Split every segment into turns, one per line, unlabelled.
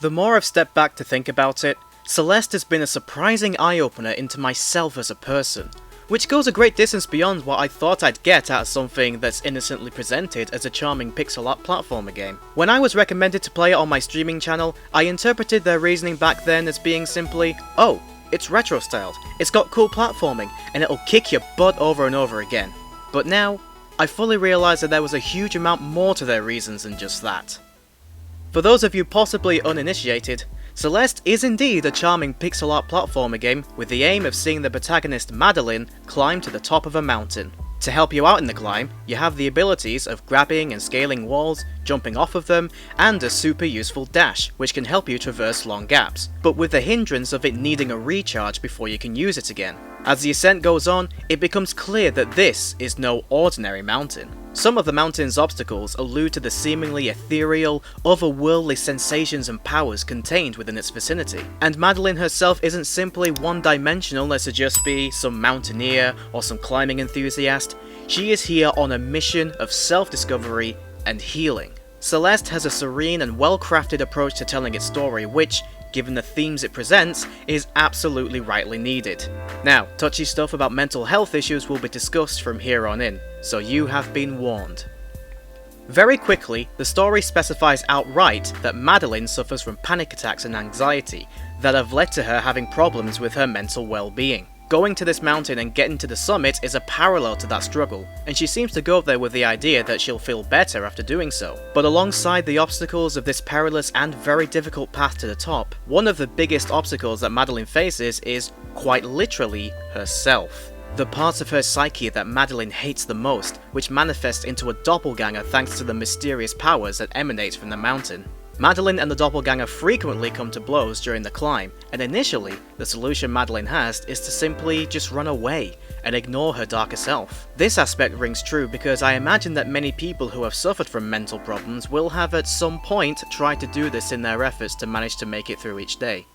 The more I've stepped back to think about it, Celeste has been a surprising eye-opener into myself as a person, which goes a great distance beyond what I thought I'd get out of something that's innocently presented as a charming pixel art platformer game. When I was recommended to play it on my streaming channel, I interpreted their reasoning back then as being simply, oh, it's retro-styled, it's got cool platforming, and it'll kick your butt over and over again. But now, I fully realise that there was a huge amount more to their reasons than just that. For those of you possibly uninitiated, Celeste is indeed a charming pixel art platformer game with the aim of seeing the protagonist Madeline climb to the top of a mountain. To help you out in the climb, you have the abilities of grabbing and scaling walls, jumping off of them, and a super useful dash, which can help you traverse long gaps, but with the hindrance of it needing a recharge before you can use it again. As the ascent goes on, it becomes clear that this is no ordinary mountain. Some of the mountain's obstacles allude to the seemingly ethereal, otherworldly sensations and powers contained within its vicinity. And Madeline herself isn't simply one-dimensional as to just be some mountaineer or some climbing enthusiast. She is here on a mission of self-discovery and healing. Celeste has a serene and well-crafted approach to telling its story which, given the themes it presents, is absolutely rightly needed. Now, touchy stuff about mental health issues will be discussed from here on in, so you have been warned. Very quickly, the story specifies outright that Madeline suffers from panic attacks and anxiety that have led to her having problems with her mental well-being. Going to this mountain and getting to the summit is a parallel to that struggle, and she seems to go there with the idea that she'll feel better after doing so. But alongside the obstacles of this perilous and very difficult path to the top, one of the biggest obstacles that Madeline faces is, quite literally, herself. The parts of her psyche that Madeline hates the most, which manifest into a doppelganger thanks to the mysterious powers that emanate from the mountain. Madeline and the doppelganger frequently come to blows during the climb, and initially, the solution Madeline has is to simply just run away and ignore her darker self. This aspect rings true because I imagine that many people who have suffered from mental problems will have at some point tried to do this in their efforts to manage to make it through each day.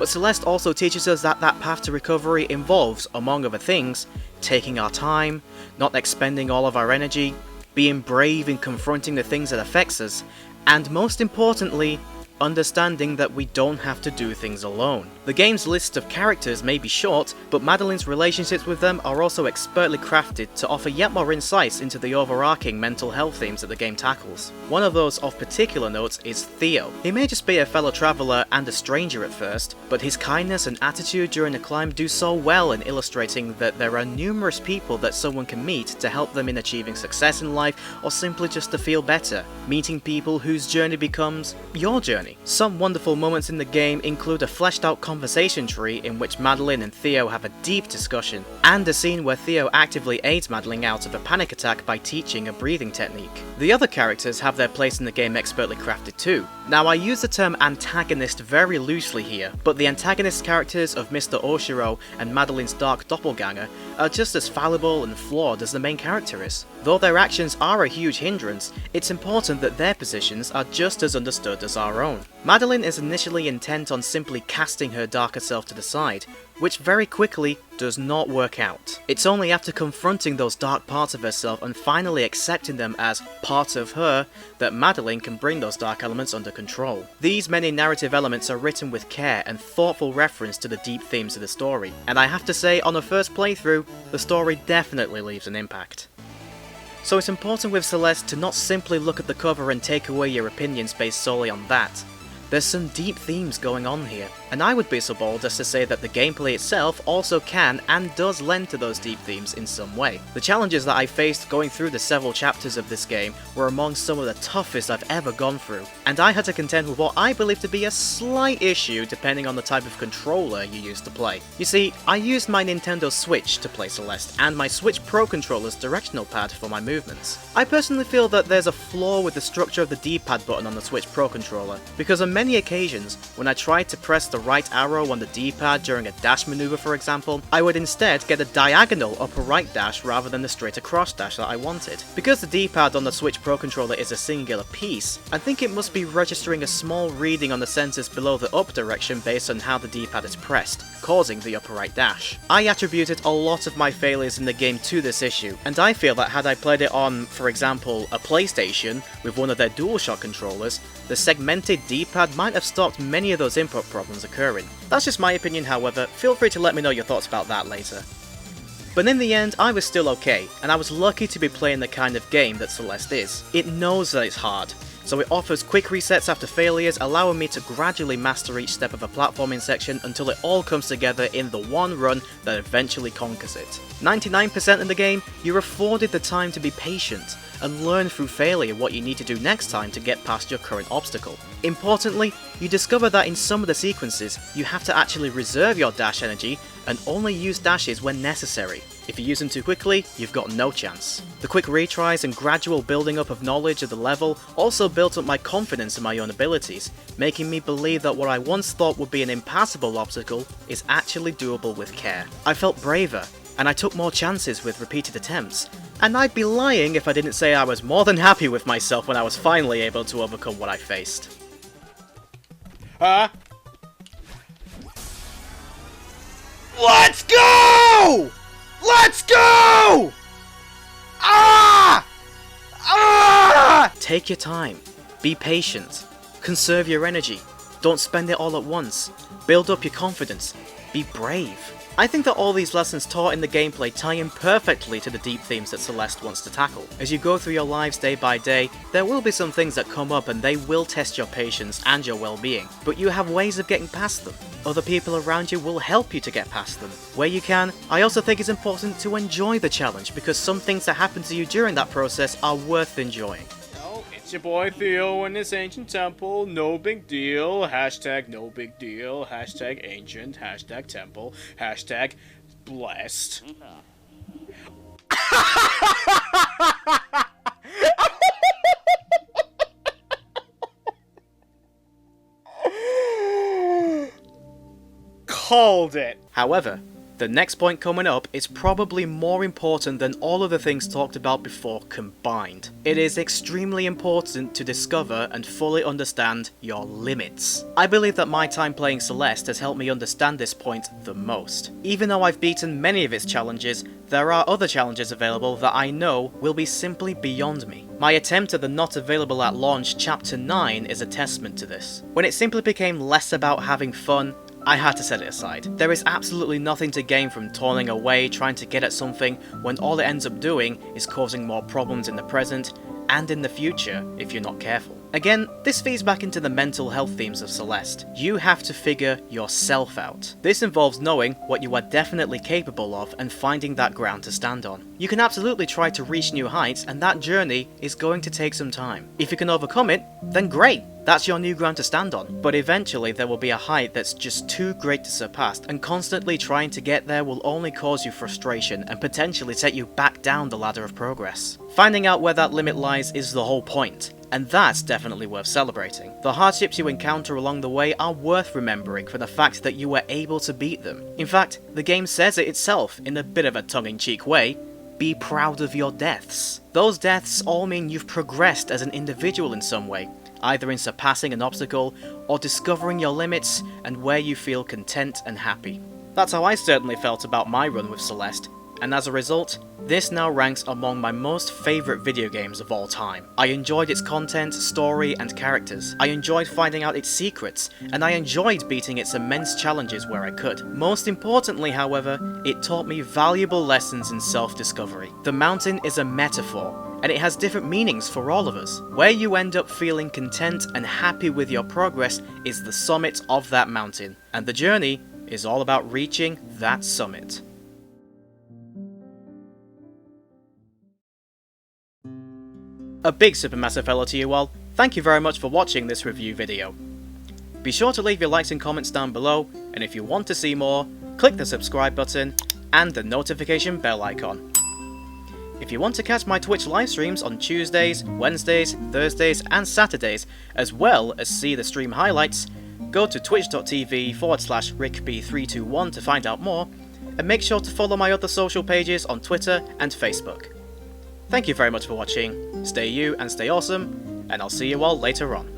But Celeste also teaches us that that path to recovery involves, among other things, taking our time, not expending all of our energy, being brave in confronting the things that affects us, and most importantly, understanding that we don't have to do things alone. The game's list of characters may be short, but Madeline's relationships with them are also expertly crafted to offer yet more insights into the overarching mental health themes that the game tackles. One of those of particular note is Theo. He may just be a fellow traveller and a stranger at first, but his kindness and attitude during the climb do so well in illustrating that there are numerous people that someone can meet to help them in achieving success in life or simply just to feel better, meeting people whose journey becomes your journey. Some wonderful moments in the game include a fleshed out conversation tree in which Madeline and Theo have a deep discussion, and a scene where Theo actively aids Madeline out of a panic attack by teaching a breathing technique. The other characters have their place in the game expertly crafted too. Now I use the term antagonist very loosely here, but the antagonist characters of Mr. Oshiro and Madeline's dark doppelganger are just as fallible and flawed as the main character is. Though their actions are a huge hindrance, it's important that their positions are just as understood as our own. Madeline is initially intent on simply casting her darker self to the side, which very quickly does not work out. It's only after confronting those dark parts of herself and finally accepting them as part of her that Madeline can bring those dark elements under control. These many narrative elements are written with care and thoughtful reference to the deep themes of the story, and I have to say on a first playthrough, the story definitely leaves an impact. So it's important with Celeste to not simply look at the cover and take away your opinions based solely on that. There's some deep themes going on here, and I would be so bold as to say that the gameplay itself also can and does lend to those deep themes in some way. The challenges that I faced going through the several chapters of this game were among some of the toughest I've ever gone through, and I had to contend with what I believe to be a slight issue depending on the type of controller you use to play. You see, I used my Nintendo Switch to play Celeste, and my Switch Pro controller's directional pad for my movements. I personally feel that there's a flaw with the structure of the D-pad button on the Switch Pro controller, because on many occasions, when I tried to press the right arrow on the D-pad during a dash maneuver for example, I would instead get a diagonal upper right dash rather than the straight across dash that I wanted. Because the D-pad on the Switch Pro controller is a singular piece, I think it must just be registering a small reading on the sensors below the up direction based on how the D-pad is pressed, causing the upper right dash. I attributed a lot of my failures in the game to this issue, and I feel that had I played it on, for example, a PlayStation with one of their DualShock controllers, the segmented D-pad might have stopped many of those input problems occurring. That's just my opinion, however. Feel free to let me know your thoughts about that later. But in the end, I was still okay, and I was lucky to be playing the kind of game that Celeste is. It knows that it's hard, so it offers quick resets after failures, allowing me to gradually master each step of a platforming section until it all comes together in the one run that eventually conquers it. 99% in the game, you're afforded the time to be patient and learn through failure what you need to do next time to get past your current obstacle. Importantly, you discover that in some of the sequences, you have to actually reserve your dash energy and only use dashes when necessary. If you use them too quickly, you've got no chance. The quick retries and gradual building up of knowledge of the level also built up my confidence in my own abilities, making me believe that what I once thought would be an impassable obstacle is actually doable with care. I felt braver, and I took more chances with repeated attempts, and I'd be lying if I didn't say I was more than happy with myself when I was finally able to overcome what I faced. Let's go! Let's go! Take your time. Be patient. Conserve your energy. Don't spend it all at once. Build up your confidence. Be brave. I think that all these lessons taught in the gameplay tie in perfectly to the deep themes that Celeste wants to tackle. As you go through your lives day by day, there will be some things that come up and they will test your patience and your well-being, but you have ways of getting past them. Other people around you will help you to get past them. Where you can, I also think it's important to enjoy the challenge because some things that happen to you during that process are worth enjoying. It's your boy Theo in this ancient temple, no big deal, hashtag no big deal, hashtag ancient, hashtag temple, hashtag blessed. Called it! However, the next point coming up is probably more important than all of the things talked about before combined. It is extremely important to discover and fully understand your limits. I believe that my time playing Celeste has helped me understand this point the most. Even though I've beaten many of its challenges, there are other challenges available that I know will be simply beyond me. My attempt at the not available at launch Chapter 9 is a testament to this. When it simply became less about having fun, I had to set it aside. There is absolutely nothing to gain from toiling away trying to get at something when all it ends up doing is causing more problems in the present and in the future if you're not careful. Again, this feeds back into the mental health themes of Celeste. You have to figure yourself out. This involves knowing what you are definitely capable of and finding that ground to stand on. You can absolutely try to reach new heights, and that journey is going to take some time. If you can overcome it, then great! That's your new ground to stand on. But eventually there will be a height that's just too great to surpass, and constantly trying to get there will only cause you frustration and potentially set you back down the ladder of progress. Finding out where that limit lies is the whole point, and that's definitely worth celebrating. The hardships you encounter along the way are worth remembering for the fact that you were able to beat them. In fact, the game says it itself in a bit of a tongue-in-cheek way. Be proud of your deaths. Those deaths all mean you've progressed as an individual in some way, either in surpassing an obstacle or discovering your limits and where you feel content and happy. That's how I certainly felt about my run with Celeste, and as a result, this now ranks among my most favourite video games of all time. I enjoyed its content, story, and characters. I enjoyed finding out its secrets, and I enjoyed beating its immense challenges where I could. Most importantly, however, it taught me valuable lessons in self-discovery. The mountain is a metaphor, and it has different meanings for all of us. Where you end up feeling content and happy with your progress is the summit of that mountain, and the journey is all about reaching that summit. A big supermassive hello to you all. Thank you very much for watching this review video. Be sure to leave your likes and comments down below, and if you want to see more, click the subscribe button and the notification bell icon. If you want to catch my Twitch live streams on Tuesdays, Wednesdays, Thursdays and Saturdays, as well as see the stream highlights, go to twitch.tv/rickb321 to find out more, and make sure to follow my other social pages on Twitter and Facebook. Thank you very much for watching, stay you and stay awesome, and I'll see you all later on.